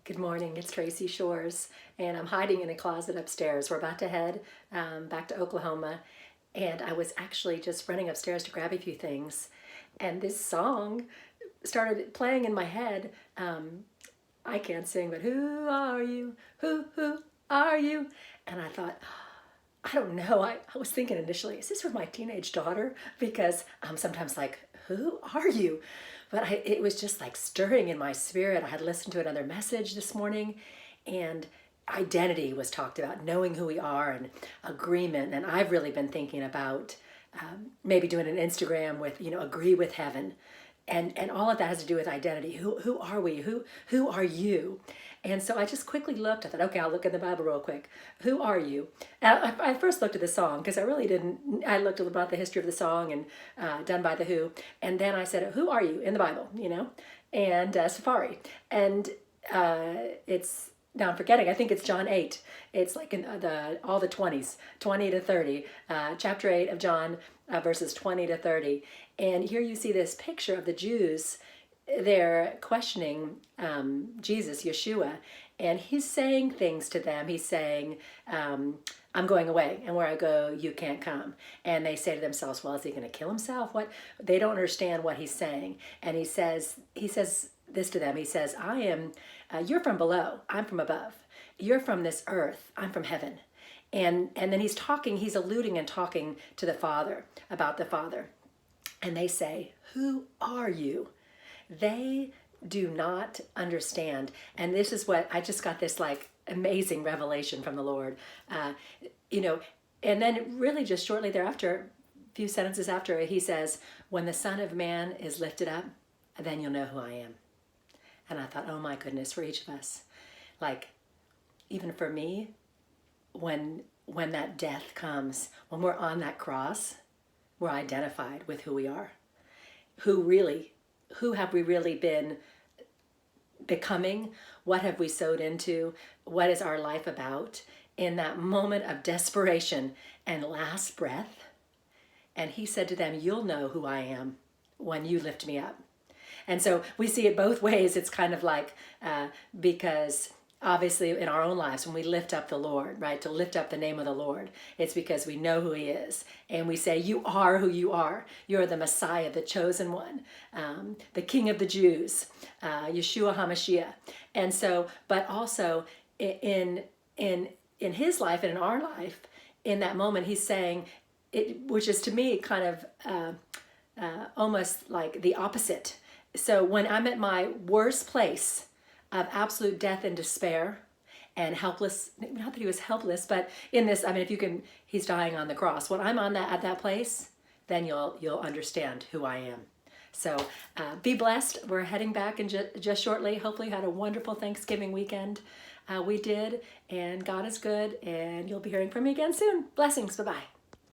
Good morning, it's Tracy Shores, and I'm hiding in a closet upstairs. We're about to head back to Oklahoma, and I was actually just running upstairs to grab a few things, and this song started playing in my head. I can't sing, but who are you? Who are you? And I thought, I don't know. I was thinking initially, is this for my teenage daughter? Because I'm sometimes like, who are you? But it was just like stirring in my spirit. I had listened to another message this morning, and identity was talked about, knowing who we are and agreement. And I've really been thinking about maybe doing an Instagram with, agree with heaven. And all of that has to do with identity. Who are we? Who are you? And so I just quickly looked. I thought, okay, I'll look in the Bible real quick. Who are you? And I first looked at the song because I really didn't. I looked about the history of the song and done by the Who, and then I said, who are you in the Bible? And Safari, and it's now I'm forgetting. I think it's John 8. It's like in all the 20s, 20 to 30, chapter 8 of John, verses 20 to 30. And here you see this picture of the Jews. They're questioning Jesus, Yeshua, and he's saying things to them. He's saying, I'm going away, and where I go, you can't come. And they say to themselves, well, is he going to kill himself? What? They don't understand what he's saying. And he says this to them. He says, you're from below, I'm from above. You're from this earth, I'm from heaven. And then he's alluding and talking to the Father, about the Father. And they say, who are you? They do not understand. And this is what I just got, this like amazing revelation from the Lord. And then really just shortly thereafter, a few sentences after, he says, when the Son of Man is lifted up, then you'll know who I am. And I thought, oh my goodness, for each of us. Like, even for me, when that death comes, when we're on that cross, we're identified with who we are. Who have we really been becoming? What have we sowed into? What is our life about? In that moment of desperation and last breath, and he said to them, you'll know who I am when you lift me up. And so we see it both ways. It's kind of like, because obviously in our own lives, when we lift up the Lord, right, to lift up the name of the Lord, it's because we know who he is. And we say, you are who you are. You're the Messiah, the chosen one, the King of the Jews, Yeshua HaMashiach. And so, but also in his life and in our life, in that moment, he's saying, which is to me kind of almost like the opposite. So when I'm at my worst place of absolute death and despair and helpless, not that he was helpless, but in this, he's dying on the cross. When I'm at that place, then you'll understand who I am. So be blessed. We're heading back in just shortly. Hopefully you had a wonderful Thanksgiving weekend. We did, and God is good, and you'll be hearing from me again soon. Blessings. Bye-bye.